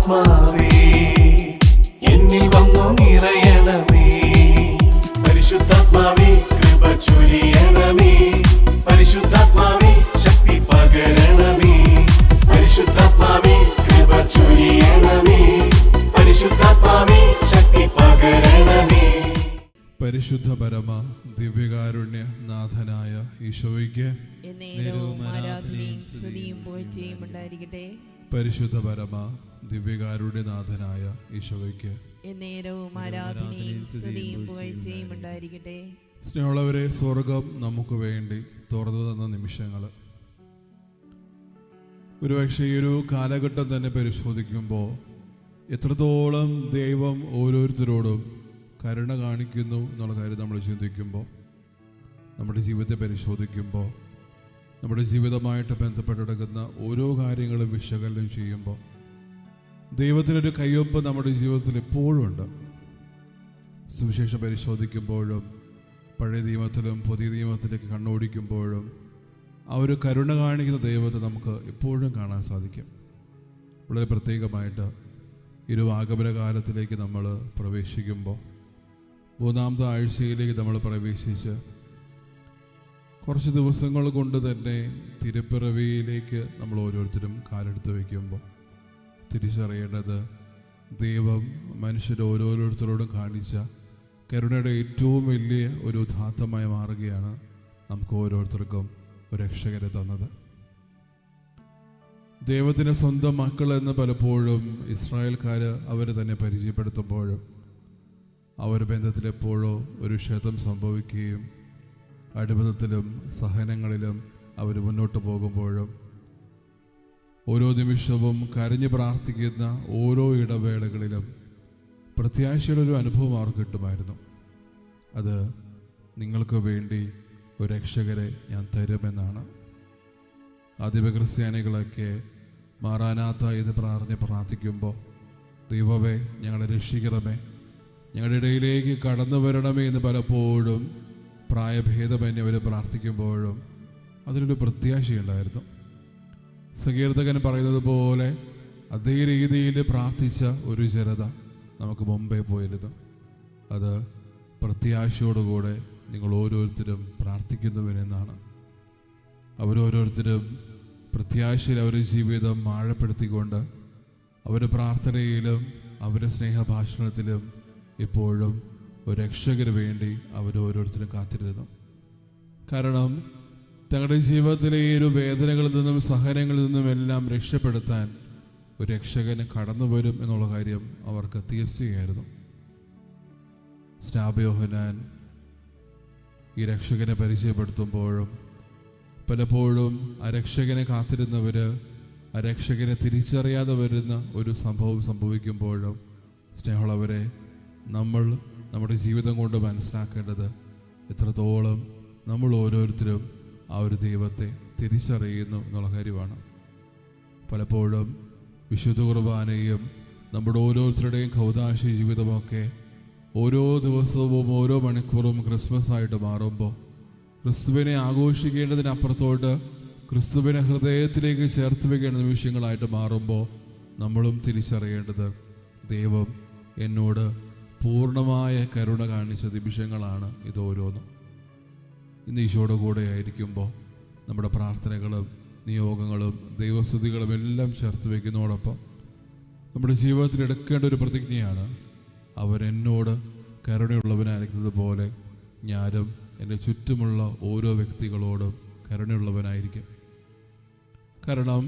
പരിശുദ്ധാത്മാവേ എന്നിൽ വന്നു നിറയണമേ. പരിശുദ്ധാത്മാവേ കൃപ ചൊരിയണമേ. പരിശുദ്ധാത്മാവേ ശക്തി പകരണമേ. പരിശുദ്ധാത്മാവേ കൃപ ചൊരിയണമേ. പരിശുദ്ധാത്മാവേ ശക്തി പകരണമേ. പരിശുദ്ധ പരമ ദിവ്യകാരുണ്യ നാഥനായ ഈശോയ്ക്ക് എന്നേരവും ആരാധനയും സ്തുതിയും പുകഴ്ചയും ഉണ്ടായിരിക്കട്ടെ. പരിശുദ്ധ പരമ ദിവ്യകാരുണ്യ നാഥനായ ഈശോയ്ക്ക് എന്നേരവും ആരാധനയും സ്തുതിയും പുകഴ്ചയും ഉണ്ടായിരിക്കട്ടെ. സ്നേഹമുള്ളവരെ, സ്വർഗം നമുക്ക് വേണ്ടി തുറന്നു തന്ന നിമിഷങ്ങൾ ഒരുപക്ഷെ ഈ ഒരു കാലഘട്ടം തന്നെ പരിശോധിക്കുമ്പോൾ എത്രത്തോളം ദൈവം ഓരോരുത്തരോടും കരുണ കാണിക്കുന്നു എന്നുള്ള കാര്യം നമ്മൾ ചിന്തിക്കുമ്പോൾ, നമ്മുടെ ജീവിതത്തെ പരിശോധിക്കുമ്പോൾ, നമ്മുടെ ജീവിതമായിട്ട് ബന്ധപ്പെട്ടെടുക്കുന്ന ഓരോ കാര്യങ്ങളും വിശകലനം ചെയ്യുമ്പോൾ ദൈവത്തിനൊരു കയ്യൊപ്പ് നമ്മുടെ ജീവിതത്തിൽ എപ്പോഴും ഉണ്ട്. സുവിശേഷം പരിശോധിക്കുമ്പോഴും പഴയ നിയമത്തിലും പുതിയ നിയമത്തിലേക്ക് കണ്ണോടിക്കുമ്പോഴും ആ ഒരു കരുണ കാണിക്കുന്ന ദൈവത്തെ നമുക്ക് എപ്പോഴും കാണാൻ സാധിക്കും. വളരെ പ്രത്യേകമായിട്ട് ഒരു ആഗമന കാലത്തിലേക്ക് നമ്മൾ പ്രവേശിക്കുമ്പോൾ, മൂന്നാമത്തെ ആഴ്ചയിലേക്ക് നമ്മൾ പ്രവേശിച്ച് കുറച്ച് ദിവസങ്ങൾ കൊണ്ട് തന്നെ തിരുപ്പിറവിയിലേക്ക് നമ്മൾ ഓരോരുത്തരും കാലെടുത്ത് വയ്ക്കുമ്പോൾ തിരിച്ചറിയേണ്ടത് ദൈവം മനുഷ്യരെ ഓരോരുത്തരോടും കാണിച്ച കരുണയുടെ ഏറ്റവും വലിയ ഒരു ഉദാത്തമായി മാറുകയാണ് നമുക്ക് ഓരോരുത്തർക്കും ഒരു രക്ഷകരെ തന്നത്. ദൈവത്തിൻ്റെ സ്വന്തം മക്കളെന്ന് പലപ്പോഴും ഇസ്രായേൽക്കാർ അവർ തന്നെ പരിചയപ്പെടുത്തുമ്പോഴും അവർ ബന്ധത്തിലെപ്പോഴോ ഒരു ക്ഷതം സംഭവിക്കുകയും അടിബന്ധത്തിലും സഹനങ്ങളിലും അവർ മുന്നോട്ട് പോകുമ്പോഴും ഓരോ നിമിഷവും കരഞ്ഞു പ്രാർത്ഥിക്കുന്ന ഓരോ ഇടവേളകളിലും പ്രത്യാശയുടെ ഒരു അനുഭവം അവർക്ക് കിട്ടുമായിരുന്നു. അത് നിങ്ങൾക്ക് വേണ്ടി ഒരു രക്ഷകരെ ഞാൻ തരുമെന്നാണ്. ആദിമ ക്രിസ്ത്യാനികളൊക്കെ മാറാനാത്ത എന്ന് പ്രാർത്ഥിക്കുമ്പോൾ ദൈവമേ ഞങ്ങളെ രക്ഷിക്കണമേ, ഞങ്ങളുടെ ഇടയിലേക്ക് കടന്നു വരണമേ എന്ന് പലപ്പോഴും പ്രായഭേദമന്യേ അവർ പ്രാർത്ഥിക്കുമ്പോഴും അതിലൊരു പ്രത്യാശയുണ്ടായിരുന്നു. സങ്കീർത്തകൻ പറയുന്നത് പോലെ അതേ രീതിയിൽ പ്രാർത്ഥിച്ച ഒരു ജനത നമുക്ക് മുമ്പേ പോയിരുന്നു. അത് പ്രത്യാശയോടുകൂടെ നിങ്ങൾ ഓരോരുത്തരും പ്രാർത്ഥിക്കുന്നുവെന്നാണ്. അവരോരോരുത്തരും പ്രത്യാശയിൽ അവരുടെ ജീവിതം ആഴപ്പെടുത്തിക്കൊണ്ട് അവരുടെ പ്രാർത്ഥനയിലും അവരുടെ സ്നേഹഭാഷണത്തിലും ഇപ്പോഴും ഒരു രക്ഷകന് വേണ്ടി അവരോരോരുത്തരും കാത്തിരുന്നു. കാരണം തങ്ങളുടെ ജീവിതത്തിലെ ഈ ഒരു വേദനകളിൽ നിന്നും സഹനങ്ങളിൽ നിന്നും എല്ലാം രക്ഷപ്പെടുത്താൻ ഒരു രക്ഷകന് കടന്നു വരും എന്നുള്ള കാര്യം അവർക്ക് തീർച്ചയായിരുന്നു. സ്നാപക യോഹന്നാൻ ഈ രക്ഷകനെ പരിചയപ്പെടുത്തുമ്പോഴും പലപ്പോഴും ആ രക്ഷകനെ കാത്തിരുന്നവർ ആ രക്ഷകനെ തിരിച്ചറിയാതെ വരുന്ന ഒരു സംഭവം സംഭവിക്കുമ്പോഴും സ്നേഹമുള്ളവരെ, നമ്മൾ നമ്മുടെ ജീവിതം കൊണ്ട് മനസ്സിലാക്കേണ്ടത് എത്രത്തോളം നമ്മൾ ഓരോരുത്തരും ആ ഒരു ദൈവത്തെ തിരിച്ചറിയുന്നു എന്നുള്ള കാര്യമാണ്. പലപ്പോഴും വിശുദ്ധ കുർബാനയും നമ്മുടെ ഓരോരുത്തരുടെയും കൗതാശ ജീവിതമൊക്കെ ഓരോ ദിവസവും ഓരോ മണിക്കൂറും ക്രിസ്മസ് ആയിട്ട് മാറുമ്പോൾ ക്രിസ്തുവിനെ ആഘോഷിക്കേണ്ടതിനപ്പുറത്തോട്ട് ക്രിസ്തുവിനെ ഹൃദയത്തിലേക്ക് ചേർത്ത് വയ്ക്കേണ്ട നിമിഷങ്ങളായിട്ട് മാറുമ്പോൾ നമ്മളും തിരിച്ചറിയേണ്ടത് ദൈവം എന്നോട് പൂർണ്ണമായ കരുണ കാണിച്ച നിമിഷങ്ങളാണ് ഇതോരോന്നും. ഇന്ന് ഈശോയുടെ കൂടെ ആയിരിക്കുമ്പോൾ നമ്മുടെ പ്രാർത്ഥനകളും നിയോഗങ്ങളും ദൈവസ്തുതികളും എല്ലാം ചേർത്ത് വയ്ക്കുന്നതോടൊപ്പം നമ്മുടെ ജീവിതത്തിൽ എടുക്കേണ്ട ഒരു പ്രതിജ്ഞയാണ്, അവൻ എന്നോട് കരുണയുള്ളവനായിരിക്കുന്നത് പോലെ ഞാനും എൻ്റെ ചുറ്റുമുള്ള ഓരോ വ്യക്തികളോടും കരുണയുള്ളവനായിരിക്കും. കാരണം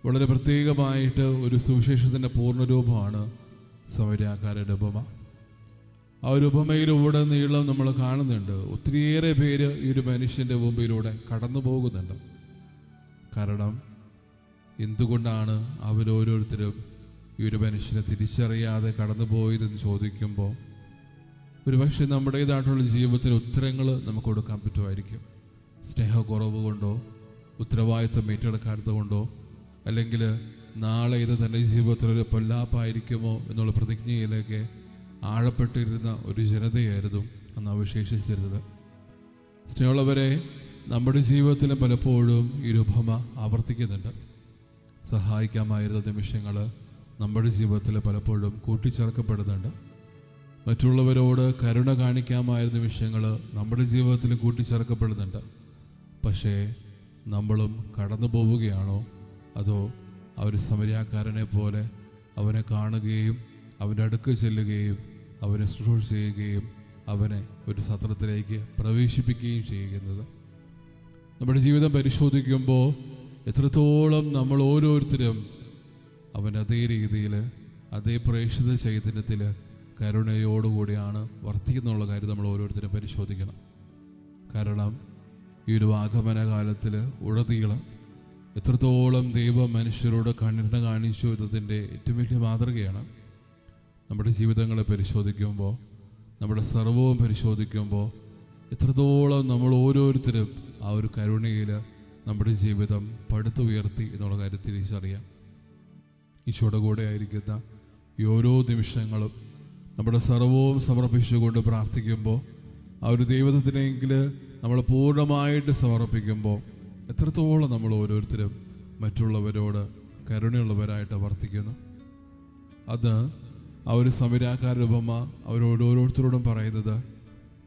വളരെ പ്രത്യേകമായിട്ട് ഒരു സുവിശേഷത്തിൻ്റെ പൂർണ്ണരൂപമാണ് സമരിയാക്കാരുടെ ഉപമ. ആ ഒരു ഉപമയിലൂടെ നീളം നമ്മൾ കാണുന്നുണ്ട്. ഒത്തിരിയേറെ പേര് ഈ ഒരു മനുഷ്യൻ്റെ മുമ്പിലൂടെ കടന്നു പോകുന്നുണ്ട്. കാരണം എന്തുകൊണ്ടാണ് അവരോരോരുത്തരും ഈ ഒരു മനുഷ്യനെ തിരിച്ചറിയാതെ കടന്നു പോയതെന്ന് ചോദിക്കുമ്പോൾ ഒരുപക്ഷെ നമ്മുടേതായിട്ടുള്ള ജീവിതത്തിൽ ഉത്തരങ്ങൾ നമുക്ക് കൊടുക്കാൻ പറ്റുമായിരിക്കും. സ്നേഹക്കുറവ് കൊണ്ടോ ഉത്തരവാദിത്വം ഏറ്റെടുക്കാത്തത് കൊണ്ടോ അല്ലെങ്കിൽ നാളെ ഇത് തൻ്റെ ജീവിതത്തിലൊരു പൊല്ലാപ്പായിരിക്കുമോ എന്നുള്ള പ്രതിജ്ഞയിലേക്ക് ആഴപ്പെട്ടിരുന്ന ഒരു ജനതയായിരുന്നു അന്ന് അവശേഷിച്ചിരുന്നത്. സ്നേഹമുള്ളവരെ, നമ്മുടെ ജീവിതത്തിൽ പലപ്പോഴും ഈ ഒരു ഉപമ ആവർത്തിക്കുന്നുണ്ട്. സഹായിക്കാമായിരുന്ന നിമിഷങ്ങൾ നമ്മുടെ ജീവിതത്തിൽ പലപ്പോഴും കൂട്ടിച്ചേർക്കപ്പെടുന്നുണ്ട്. മറ്റുള്ളവരോട് കരുണ കാണിക്കാമായിരുന്ന വിഷയങ്ങൾ നമ്മുടെ ജീവിതത്തിൽ കൂട്ടിച്ചേർക്കപ്പെടുന്നുണ്ട്. പക്ഷേ നമ്മളും കടന്നു പോവുകയാണോ, അതോ ആ ഒരു സമരിയാക്കാരനെ പോലെ അവനെ കാണുകയും അവൻ്റെ അടുക്ക് ചെല്ലുകയും അവനെ ശുശ്രൂഷ ചെയ്യുകയും അവനെ ഒരു സത്രത്തിലേക്ക് പ്രവേശിപ്പിക്കുകയും ചെയ്യുന്നത്? നമ്മുടെ ജീവിതം പരിശോധിക്കുമ്പോൾ എത്രത്തോളം നമ്മൾ ഓരോരുത്തരും അവൻ അതേ രീതിയിൽ അതേ പ്രേക്ഷിത ചൈതന്യത്തിൽ കരുണയോടുകൂടിയാണ് വർത്തിക്കുന്നുള്ള കാര്യം നമ്മൾ ഓരോരുത്തരും പരിശോധിക്കണം. കാരണം ഈ ഒരു ആഗമന കാലത്തിൽ ഉടനീളം എത്രത്തോളം ദൈവം മനുഷ്യരോട് കരുണ കാണിച്ചു എന്നതിൻ്റെ ഏറ്റവും വലിയ മാതൃകയാണ്. നമ്മുടെ ജീവിതങ്ങളെ പരിശോധിക്കുമ്പോൾ, നമ്മുടെ സർവവും പരിശോധിക്കുമ്പോൾ എത്രത്തോളം നമ്മൾ ഓരോരുത്തരും ആ ഒരു കരുണയിൽ നമ്മുടെ ജീവിതം പടുത്തുയർത്തി എന്നുള്ള കാര്യം തിരിച്ചറിയാം. ഈശോയുടെ കൂടെ ആയിരിക്കുന്ന ഈ ഓരോ നിമിഷങ്ങളും നമ്മുടെ സർവവും സമർപ്പിച്ചുകൊണ്ട് പ്രാർത്ഥിക്കുമ്പോൾ, ആ ഒരു ദൈവത്തിനെങ്കിൽ നമ്മൾ പൂർണ്ണമായിട്ട് സമർപ്പിക്കുമ്പോൾ എത്രത്തോളം നമ്മൾ ഓരോരുത്തരും മറ്റുള്ളവരോട് കരുണയുള്ളവരായിട്ട് വർത്തിക്കുന്നു. അത് ആ ഒരു സമരിയാക്കാരുടെ ഉപമ അവരോട് ഓരോരുത്തരോടും പറയുന്നത്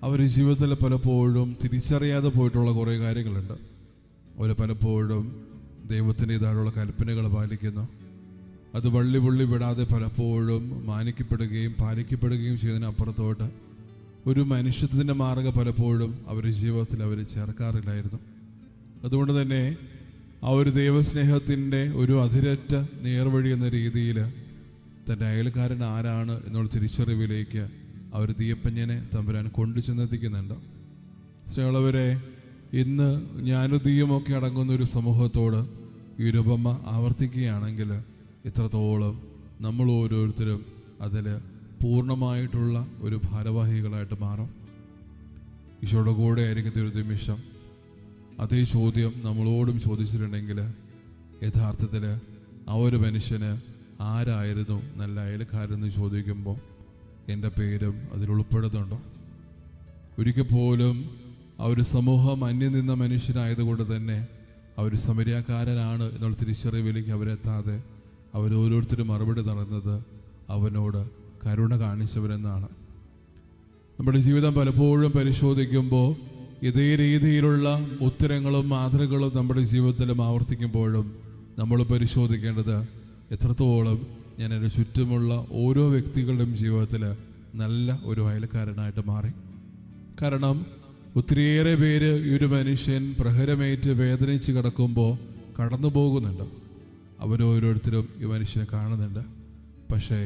അവർ ജീവിതത്തിൽ പലപ്പോഴും തിരിച്ചറിയാതെ പോയിട്ടുള്ള കുറേ കാര്യങ്ങളുണ്ട്. അവർ പലപ്പോഴും ദൈവത്തിൻ്റെതായുള്ള കൽപ്പനകൾ പാലിക്കുന്നു. അത് വള്ളി വിടാതെ പലപ്പോഴും മാനിക്കപ്പെടുകയും പാലിക്കപ്പെടുകയും ചെയ്യുന്നതിനപ്പുറത്തോട്ട് ഒരു മനുഷ്യത്വത്തിൻ്റെ മാർഗ്ഗം പലപ്പോഴും അവരുടെ ജീവിതത്തിൽ അവർ ചേർക്കാറില്ലായിരുന്നു. അതുകൊണ്ട് തന്നെ ആ ഒരു ദൈവസ്നേഹത്തിൻ്റെ ഒരു അതിരറ്റ നേർവഴി എന്ന രീതിയിൽ തൻ്റെ അയൽക്കാരൻ ആരാണ് എന്നുള്ള തിരിച്ചറിവിലേക്ക് ആ ഒരു ദീയപ്പഞ്ഞനെ തമ്പുരാൻ കൊണ്ടു ചെന്നെത്തിക്കുന്നുണ്ട്. സ്നേഹമുള്ളവരെ, ഇന്ന് ഞാനും ദീയമൊക്കെ അടങ്ങുന്ന ഒരു സമൂഹത്തോട് ഈ ഒരു ഉപമ ആവർത്തിക്കുകയാണെങ്കിൽ ഇത്രത്തോളം നമ്മൾ ഓരോരുത്തരും അതിൽ പൂർണ്ണമായിട്ടുള്ള ഒരു ഭാരവാഹികളായിട്ട് മാറും. ഈശോയുടെ കൂടെ ആയിരിക്കുന്ന ഒരു നിമിഷം അതേ ചോദ്യം നമ്മളോടും ചോദിച്ചിട്ടുണ്ടെങ്കിൽ യഥാർത്ഥത്തിൽ ആ ഒരു മനുഷ്യന് ആരായിരുന്നു നല്ല അയൽക്കാരെന്ന് ചോദിക്കുമ്പോൾ എൻ്റെ പേരും അതിലുൾപ്പെടുന്നുണ്ടോ? ഒരിക്കൽ പോലും ആ ഒരു സമൂഹം അന്യം നിന്ന മനുഷ്യനായതുകൊണ്ട് തന്നെ അവർ സമരിയാക്കാരനാണ് എന്നുള്ള തിരിച്ചറിവിലേക്ക് അവരെത്താതെ അവരോരോരുത്തരും മറുപടി നടന്നത് അവനോട് കരുണ കാണിച്ചവരെന്നാണ്. നമ്മുടെ ജീവിതം പലപ്പോഴും പരിശോധിക്കുമ്പോൾ ഇതേ രീതിയിലുള്ള ഉത്തരങ്ങളും മാതൃകകളും നമ്മുടെ ജീവിതത്തിലും ആവർത്തിക്കുമ്പോഴും നമ്മൾ പരിശോധിക്കേണ്ടത് എത്രത്തോളം ഞാൻ എൻ്റെ ചുറ്റുമുള്ള ഓരോ വ്യക്തികളുടെയും ജീവിതത്തിൽ നല്ല ഒരു അയൽക്കാരനായിട്ട് മാറി. കാരണം ഒത്തിരിയേറെ പേര് ഈ ഒരു മനുഷ്യൻ പ്രഹരമേറ്റ് വേദനിച്ച് കിടക്കുമ്പോൾ കടന്നു പോകുന്നുണ്ട്. അവരോരോരുത്തരും ഈ മനുഷ്യനെ കാണുന്നുണ്ട്. പക്ഷേ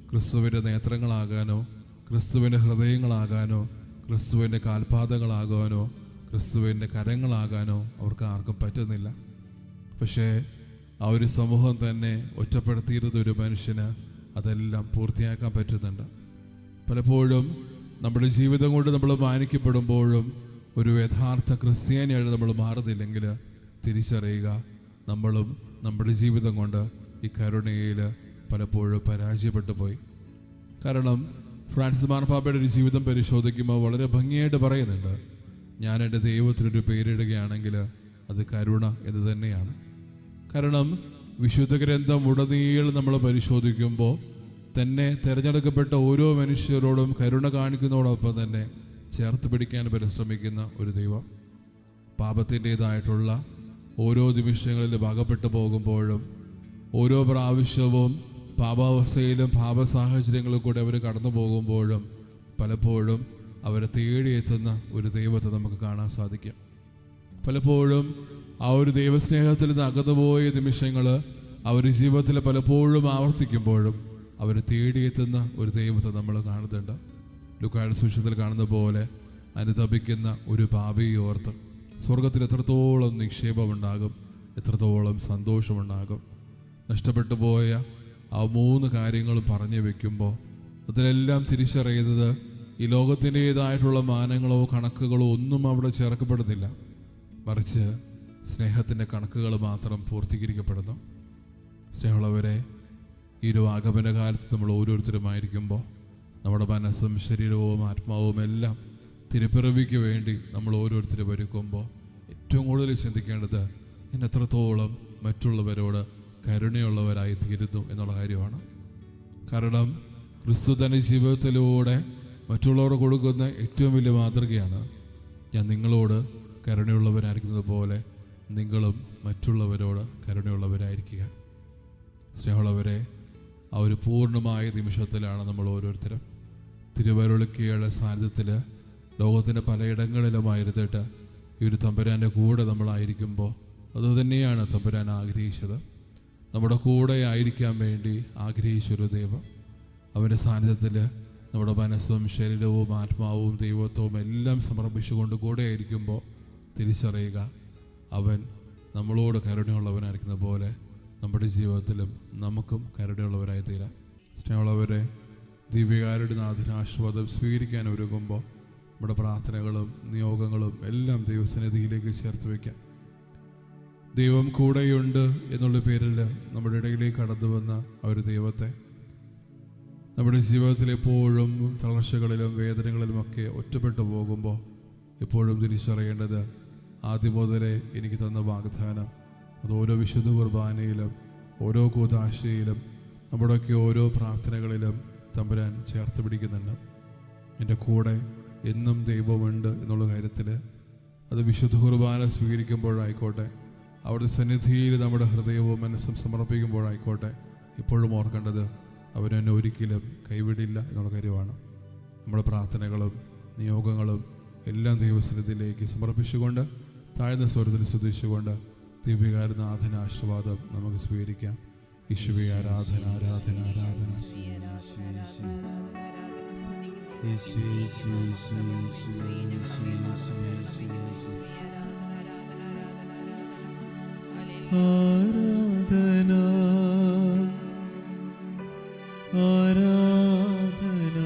ക്രിസ്തുവിൻ്റെ നേത്രങ്ങളാകാനോ, ക്രിസ്തുവിൻ്റെ ഹൃദയങ്ങളാകാനോ, ക്രിസ്തുവിൻ്റെ കാൽപാദങ്ങളാകാനോ, ക്രിസ്തുവിൻ്റെ കരങ്ങളാകാനോ അവർക്ക് ആർക്കും പറ്റുന്നില്ല. പക്ഷേ ആ ഒരു സമൂഹം തന്നെ ഒറ്റപ്പെടുത്തിയിരുന്ന ഒരു മനുഷ്യന് അതെല്ലാം പൂർത്തിയാക്കാൻ പറ്റുന്നുണ്ട്. പലപ്പോഴും നമ്മുടെ ജീവിതം കൊണ്ട് നമ്മൾ മാനിക്കപ്പെടുമ്പോഴും ഒരു യഥാർത്ഥ ക്രിസ്ത്യാനിയായിട്ട് നമ്മൾ മാറുന്നില്ലെങ്കിൽ തിരിച്ചറിയുക, നമ്മളും നമ്മുടെ ജീവിതം കൊണ്ട് ഈ കരുണയിൽ പലപ്പോഴും പരാജയപ്പെട്ടു പോയി. കാരണം ഫ്രാൻസിസ് മാർപ്പാപ്പയുടെ ഒരു ജീവിതം പരിശോധിക്കുമ്പോൾ വളരെ ഭംഗിയായിട്ട് പറയുന്നുണ്ട്, ഞാൻ എൻ്റെ ദൈവത്തിനൊരു പേരിടുകയാണെങ്കിൽ അത് കരുണ എന്ന് തന്നെയാണ്. കാരണം വിശുദ്ധ ഗ്രന്ഥം ഉടനീളം നമ്മൾ പരിശോധിക്കുമ്പോൾ തന്നെ തിരഞ്ഞെടുക്കപ്പെട്ട ഓരോ മനുഷ്യരോടും കരുണ കാണിക്കുന്നതോടൊപ്പം തന്നെ ചേർത്ത് പിടിക്കാൻ പരിശ്രമിക്കുന്ന ഒരു ദൈവം. പാപത്തിൻ്റെതായിട്ടുള്ള ഓരോ നിമിഷങ്ങളിൽ ഭാഗപ്പെട്ടു പോകുമ്പോഴും ഓരോ പ്രാവശ്യവും പാപാവസ്ഥയിലും പാപസാഹചര്യങ്ങളിൽ കൂടെ അവർ കടന്നു പോകുമ്പോഴും പലപ്പോഴും അവരെ തേടിയെത്തുന്ന ഒരു ദൈവത്തെ നമുക്ക് കാണാൻ സാധിക്കും. പലപ്പോഴും ആ ഒരു ദൈവസ്നേഹത്തിൽ നിന്ന് അകന്നുപോയ നിമിഷങ്ങൾ അവർ ജീവിതത്തിൽ പലപ്പോഴും ആവർത്തിക്കുമ്പോഴും അവർ തേടിയെത്തുന്ന ഒരു ദൈവത്തെ നമ്മൾ കാണുന്നുണ്ട്. ലൂക്കായുടെ സുവിശേഷത്തിൽ കാണുന്ന പോലെ അനുതപിക്കുന്ന ഒരു പാപിയെ ഓർത്ത് സ്വർഗത്തിൽ എത്രത്തോളം നിക്ഷേപമുണ്ടാകും, എത്രത്തോളം സന്തോഷമുണ്ടാകും. നഷ്ടപ്പെട്ടു പോയ ആ 3 കാര്യങ്ങളും പറഞ്ഞു വെക്കുമ്പോൾ അതിലെല്ലാം തിരിച്ചറിയുന്നത് ഈ ലോകത്തിൻ്റെതായിട്ടുള്ള മാനങ്ങളോ കണക്കുകളോ ഒന്നും അവിടെ ചേർക്കപ്പെടുന്നില്ല, മറിച്ച് സ്നേഹത്തിൻ്റെ കണക്കുകൾ മാത്രം പൂർത്തീകരിക്കപ്പെടുന്നു. സ്നേഹമുള്ളവരെ, ഈ ഒരു ആഗമന കാലത്ത് നമ്മൾ ഓരോരുത്തരുമായിരിക്കുമ്പോൾ നമ്മുടെ മനസ്സും ശരീരവും ആത്മാവും എല്ലാം തിരുപ്പിറവിക്ക് വേണ്ടി നമ്മൾ ഓരോരുത്തരും ഒരുക്കുമ്പോൾ ഏറ്റവും കൂടുതൽ ചിന്തിക്കേണ്ടത് ഞാൻ എത്രത്തോളം മറ്റുള്ളവരോട് കരുണയുള്ളവരായി തീരുന്നു എന്നുള്ള കാര്യമാണ്. കാരണം ക്രിസ്തു തൻ്റെ ജീവിതത്തിലൂടെ മറ്റുള്ളവർക്ക് കൊടുക്കുന്ന ഏറ്റവും വലിയ മാതൃകയാണ്, ഞാൻ നിങ്ങളോട് കരുണയുള്ളവരായിരിക്കുന്നത് പോലെ നിങ്ങളും മറ്റുള്ളവരോട് കരുണയുള്ളവരായിരിക്കുക. സ്നേഹമുള്ളവരെ, ആ ഒരു പൂർണ്ണമായ നിമിഷത്തിലാണ് നമ്മൾ ഓരോരുത്തരും തിരുവരുളിക്കയുടെ സാന്നിധ്യത്തിൽ ലോകത്തിൻ്റെ പലയിടങ്ങളിലുമായിരുന്നിട്ട് ഈ ഒരു തമ്പുരാൻ്റെ കൂടെ നമ്മളായിരിക്കുമ്പോൾ അതുതന്നെയാണ് തമ്പുരാൻ ആഗ്രഹിച്ചത്. നമ്മുടെ കൂടെ ആയിരിക്കാൻ വേണ്ടി ആഗ്രഹിച്ചൊരു ദൈവം. അവൻ്റെ സാന്നിധ്യത്തിൽ നമ്മുടെ മനസ്സും ശരീരവും ആത്മാവും ദൈവത്വവും എല്ലാം സമർപ്പിച്ചുകൊണ്ട് കൂടെ ആയിരിക്കുമ്പോൾ തിരിച്ചറിയുക, അവൻ നമ്മളോട് കരുണയുള്ളവനായിരിക്കുന്ന പോലെ നമ്മുടെ ജീവിതത്തിലും നമുക്കും കരുണയുള്ളവരായി തീരാം. സ്നേഹമുള്ളവരെ, ദിവ്യകാരുടെ നാഥന് ആശീർവാദം സ്വീകരിക്കാൻ ഒരുങ്ങുമ്പോൾ നമ്മുടെ പ്രാർത്ഥനകളും നിയോഗങ്ങളും എല്ലാം ദൈവസന്നിധിയിലേക്ക് ചേർത്ത് വയ്ക്കാം. ദൈവം കൂടെയുണ്ട് എന്നുള്ള പേരിൽ നമ്മുടെ ഇടയിലേക്ക് കടന്നു വന്ന ആ ഒരു ദൈവത്തെ നമ്മുടെ ജീവിതത്തിൽ എപ്പോഴും തളർച്ചകളിലും വേദനകളിലുമൊക്കെ ഒറ്റപ്പെട്ടു പോകുമ്പോൾ എപ്പോഴും തിരിച്ചറിയേണ്ടത്, ആദ്യം മുതലേ എനിക്ക് തന്ന വാഗ്ദാനം അത് ഓരോ വിശുദ്ധ കുർബാനയിലും ഓരോ കൂതാശയിലും നമ്മുടെയൊക്കെ ഓരോ പ്രാർത്ഥനകളിലും തമ്പുരാൻ ചേർത്ത് പിടിക്കുന്നുണ്ട്. എൻ്റെ കൂടെ എന്നും ദൈവമുണ്ട് എന്നുള്ള കാര്യത്തിൽ അത് വിശുദ്ധ കുർബാന സ്വീകരിക്കുമ്പോഴായിക്കോട്ടെ, അവിടുത്തെ സന്നിധിയിൽ നമ്മുടെ ഹൃദയവും മനസ്സും സമർപ്പിക്കുമ്പോഴായിക്കോട്ടെ, ഇപ്പോഴും ഓർക്കേണ്ടത് അവനെന്നെ ഒരിക്കലും കൈവിടില്ല എന്നുള്ള കാര്യമാണ്. നമ്മുടെ പ്രാർത്ഥനകളും നിയോഗങ്ങളും എല്ലാം ദൈവസന്നിധിയിലേക്ക് സമർപ്പിച്ചുകൊണ്ട് താഴ്ന്ന സ്വരത്തിൽ സ്തുതിച്ചുകൊണ്ട് ദിവ്യകാരനാഥന ആശീർവാദം നമുക്ക് സ്വീകരിക്കാം. യേശുവേ, ആരാധന ആരാധന ആരാധന. ആരാധന ആരാധന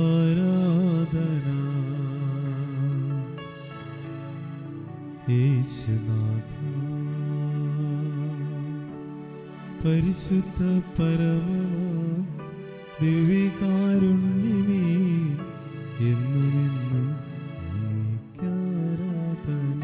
ആരാധന യേശുനാഥ, പരിശുദ്ധ പരമ ദിവ്യകാരുണ്യമേ, എന്നുമെന്നും ആരാധന.